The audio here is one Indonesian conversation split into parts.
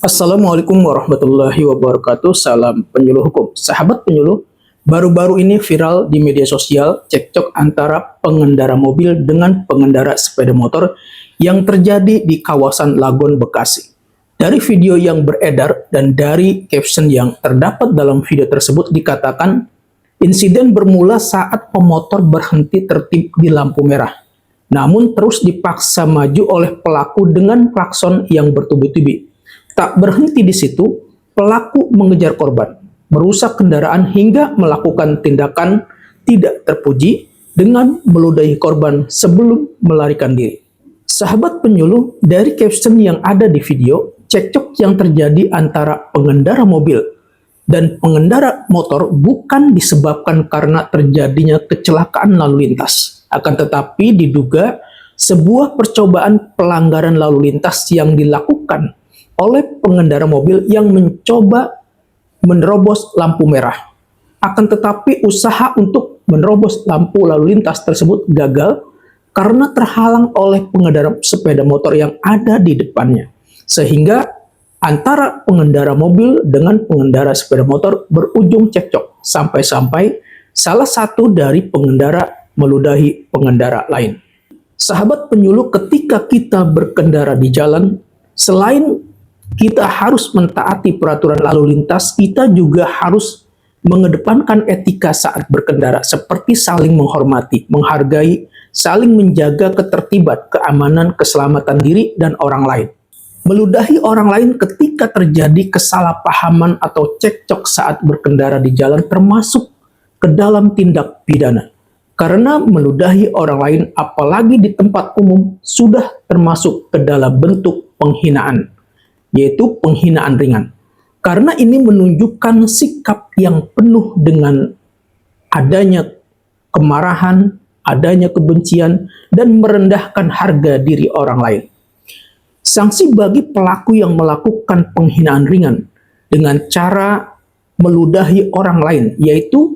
Assalamualaikum warahmatullahi wabarakatuh. Salam penyuluh hukum. Sahabat penyuluh, baru-baru ini viral di media sosial cekcok antara pengendara mobil dengan pengendara sepeda motor yang terjadi di kawasan Lagon, Bekasi. Dari video yang beredar dan dari caption yang terdapat dalam video tersebut dikatakan insiden bermula saat pemotor berhenti tertib di lampu merah, namun terus dipaksa maju oleh pelaku dengan klakson yang bertubi-tubi. Tak berhenti di situ, pelaku mengejar korban, merusak kendaraan hingga melakukan tindakan tidak terpuji dengan meludahi korban sebelum melarikan diri. Sahabat penyuluh, dari caption yang ada di video, cekcok yang terjadi antara pengendara mobil dan pengendara motor bukan disebabkan karena terjadinya kecelakaan lalu lintas, akan tetapi diduga sebuah percobaan pelanggaran lalu lintas yang dilakukan oleh pengendara mobil yang mencoba menerobos lampu merah. Akan tetapi usaha untuk menerobos lampu lalu lintas tersebut gagal karena terhalang oleh pengendara sepeda motor yang ada di depannya. Sehingga antara pengendara mobil dengan pengendara sepeda motor berujung cekcok sampai-sampai salah satu dari pengendara meludahi pengendara lain. Sahabat penyuluh, ketika kita berkendara di jalan, selain kita harus mentaati peraturan lalu lintas, kita juga harus mengedepankan etika saat berkendara, seperti saling menghormati, menghargai, saling menjaga ketertiban, keamanan, keselamatan diri dan orang lain. Meludahi orang lain ketika terjadi kesalahpahaman atau cekcok saat berkendara di jalan termasuk ke dalam tindak pidana. Karena meludahi orang lain apalagi di tempat umum sudah termasuk ke dalam bentuk penghinaan, yaitu penghinaan ringan. Karena ini menunjukkan sikap yang penuh dengan adanya kemarahan, adanya kebencian, dan merendahkan harga diri orang lain. Sanksi bagi pelaku yang melakukan penghinaan ringan dengan cara meludahi orang lain, yaitu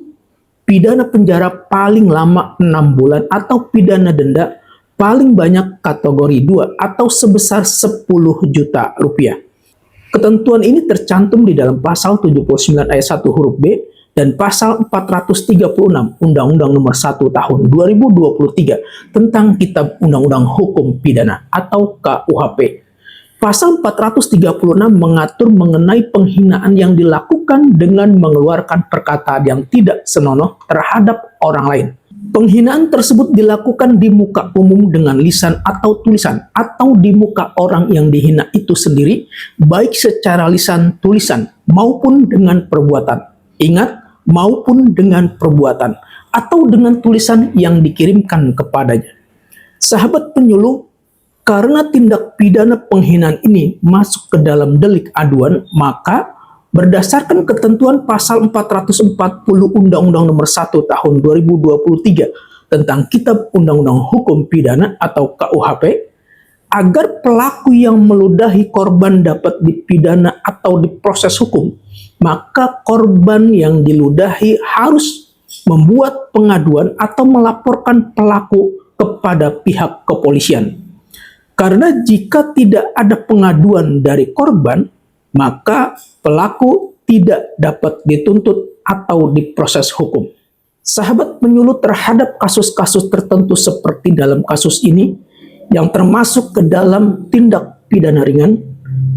pidana penjara paling lama 6 bulan atau pidana denda paling banyak kategori 2 atau sebesar 10 juta rupiah. Ketentuan ini tercantum di dalam pasal 79 ayat 1 huruf B dan pasal 436 Undang-Undang Nomor 1 Tahun 2023 tentang Kitab Undang-Undang Hukum Pidana atau KUHP. Pasal 436 mengatur mengenai penghinaan yang dilakukan dengan mengeluarkan perkataan yang tidak senonoh terhadap orang lain. Penghinaan tersebut dilakukan di muka umum dengan lisan atau tulisan, atau di muka orang yang dihina itu sendiri, baik secara lisan tulisan maupun dengan perbuatan. Ingat, maupun dengan perbuatan, atau dengan tulisan yang dikirimkan kepadanya. Sahabat penyuluh, karena tindak pidana penghinaan ini masuk ke dalam delik aduan, maka berdasarkan ketentuan pasal 440 Undang-Undang Nomor 1 Tahun 2023 tentang Kitab Undang-Undang Hukum Pidana atau KUHP, agar pelaku yang meludahi korban dapat dipidana atau diproses hukum, maka korban yang diludahi harus membuat pengaduan atau melaporkan pelaku kepada pihak kepolisian. Karena jika tidak ada pengaduan dari korban, maka pelaku tidak dapat dituntut atau diproses hukum. Sahabat penyuluh, terhadap kasus-kasus tertentu seperti dalam kasus ini, yang termasuk ke dalam tindak pidana ringan,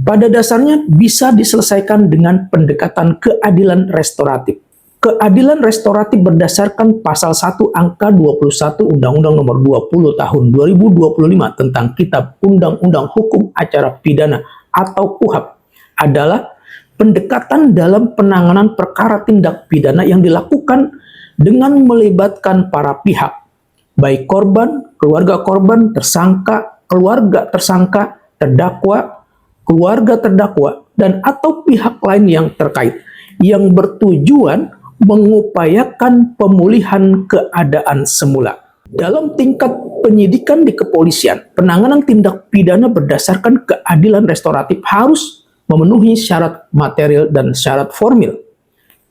pada dasarnya bisa diselesaikan dengan pendekatan keadilan restoratif. Keadilan restoratif berdasarkan pasal 1 angka 21 Undang-Undang Nomor 20 Tahun 2025 tentang Kitab Undang-Undang Hukum Acara Pidana atau KUHP adalah pendekatan dalam penanganan perkara tindak pidana yang dilakukan dengan melibatkan para pihak, baik korban, keluarga korban, tersangka, keluarga tersangka, terdakwa, keluarga terdakwa, dan atau pihak lain yang terkait, yang bertujuan mengupayakan pemulihan keadaan semula. Dalam tingkat penyidikan di kepolisian, penanganan tindak pidana berdasarkan keadilan restoratif harus memenuhi syarat material dan syarat formil.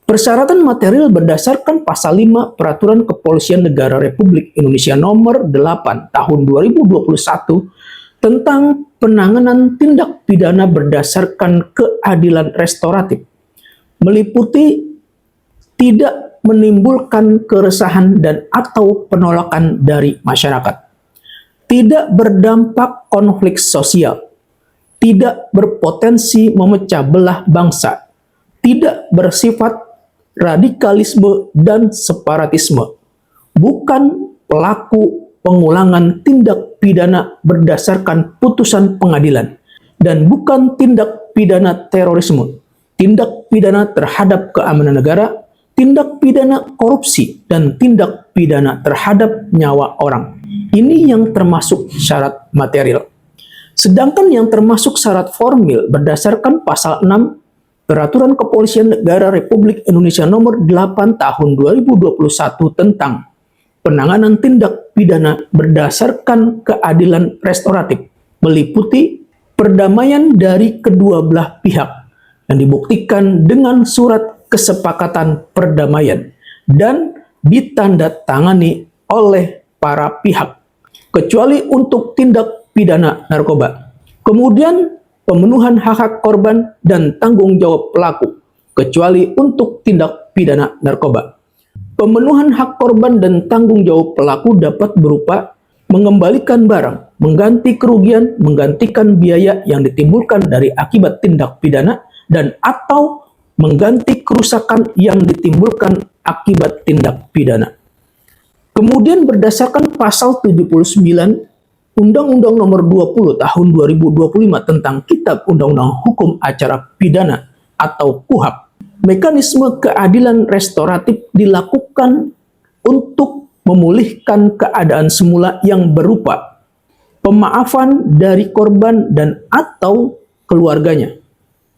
Persyaratan material berdasarkan pasal 5 Peraturan Kepolisian Negara Republik Indonesia Nomor 8 Tahun 2021 tentang penanganan tindak pidana berdasarkan keadilan restoratif meliputi tidak menimbulkan keresahan dan atau penolakan dari masyarakat, tidak berdampak konflik sosial, tidak berpotensi memecah belah bangsa, tidak bersifat radikalisme dan separatisme, bukan pelaku pengulangan tindak pidana berdasarkan putusan pengadilan, dan bukan tindak pidana terorisme, tindak pidana terhadap keamanan negara, tindak pidana korupsi, dan tindak pidana terhadap nyawa orang. Ini yang termasuk syarat material. Sedangkan yang termasuk syarat formil berdasarkan pasal 6 Peraturan Kepolisian Negara Republik Indonesia Nomor 8 Tahun 2021 tentang penanganan tindak pidana berdasarkan keadilan restoratif meliputi perdamaian dari kedua belah pihak yang dibuktikan dengan surat kesepakatan perdamaian dan ditandatangani oleh para pihak, kecuali untuk tindak pidana narkoba. Kemudian pemenuhan hak-hak korban dan tanggung jawab pelaku, kecuali untuk tindak pidana narkoba. Pemenuhan hak korban dan tanggung jawab pelaku dapat berupa mengembalikan barang, mengganti kerugian, menggantikan biaya yang ditimbulkan dari akibat tindak pidana, dan atau mengganti kerusakan yang ditimbulkan akibat tindak pidana. Kemudian berdasarkan pasal 79 Undang-Undang Nomor 20 Tahun 2025 tentang Kitab Undang-Undang Hukum Acara Pidana atau KUHP, mekanisme keadilan restoratif dilakukan untuk memulihkan keadaan semula yang berupa pemaafan dari korban dan atau keluarganya,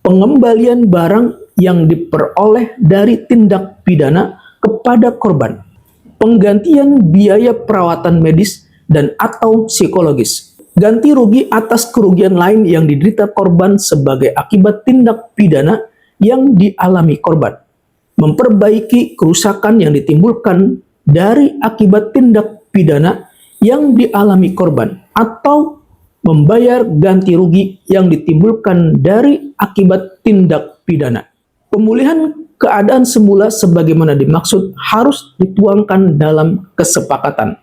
pengembalian barang yang diperoleh dari tindak pidana kepada korban, penggantian biaya perawatan medis dan atau psikologis, ganti rugi atas kerugian lain yang diderita korban sebagai akibat tindak pidana yang dialami korban, memperbaiki kerusakan yang ditimbulkan dari akibat tindak pidana yang dialami korban, atau membayar ganti rugi yang ditimbulkan dari akibat tindak pidana. Pemulihan keadaan semula sebagaimana dimaksud harus dituangkan dalam kesepakatan.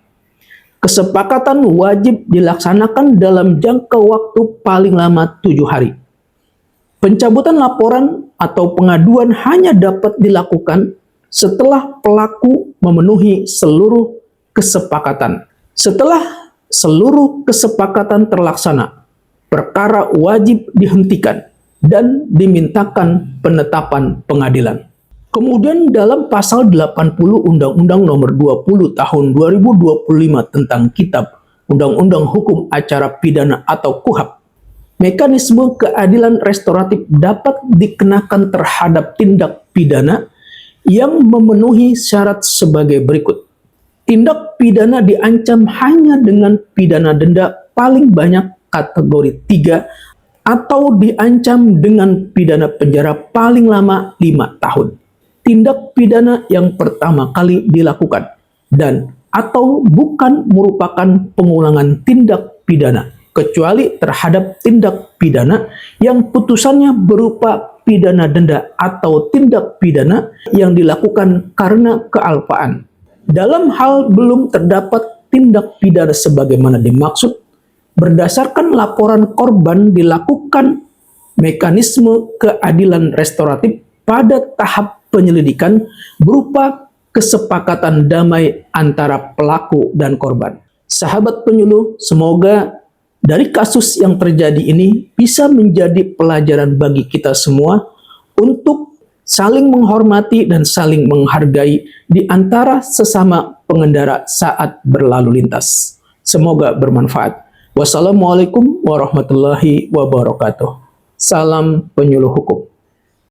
Kesepakatan wajib dilaksanakan dalam jangka waktu paling lama 7 hari. Pencabutan laporan atau pengaduan hanya dapat dilakukan setelah pelaku memenuhi seluruh kesepakatan. Setelah seluruh kesepakatan terlaksana, perkara wajib dihentikan dan dimintakan penetapan pengadilan. Kemudian dalam pasal 80 Undang-Undang Nomor 20 Tahun 2025 tentang Kitab Undang-Undang Hukum Acara Pidana atau KUHP, mekanisme keadilan restoratif dapat dikenakan terhadap tindak pidana yang memenuhi syarat sebagai berikut. Tindak pidana diancam hanya dengan pidana denda paling banyak kategori 3 atau diancam dengan pidana penjara paling lama 5 tahun. Tindak pidana yang pertama kali dilakukan dan atau bukan merupakan pengulangan tindak pidana, kecuali terhadap tindak pidana yang putusannya berupa pidana denda atau tindak pidana yang dilakukan karena kealpaan. Dalam hal belum terdapat tindak pidana sebagaimana dimaksud, berdasarkan laporan korban dilakukan mekanisme keadilan restoratif pada tahap penyelidikan berupa kesepakatan damai antara pelaku dan korban. Sahabat penyuluh, semoga dari kasus yang terjadi ini bisa menjadi pelajaran bagi kita semua untuk saling menghormati dan saling menghargai di antara sesama pengendara saat berlalu lintas. Semoga bermanfaat. Wassalamualaikum warahmatullahi wabarakatuh. Salam penyuluh hukum.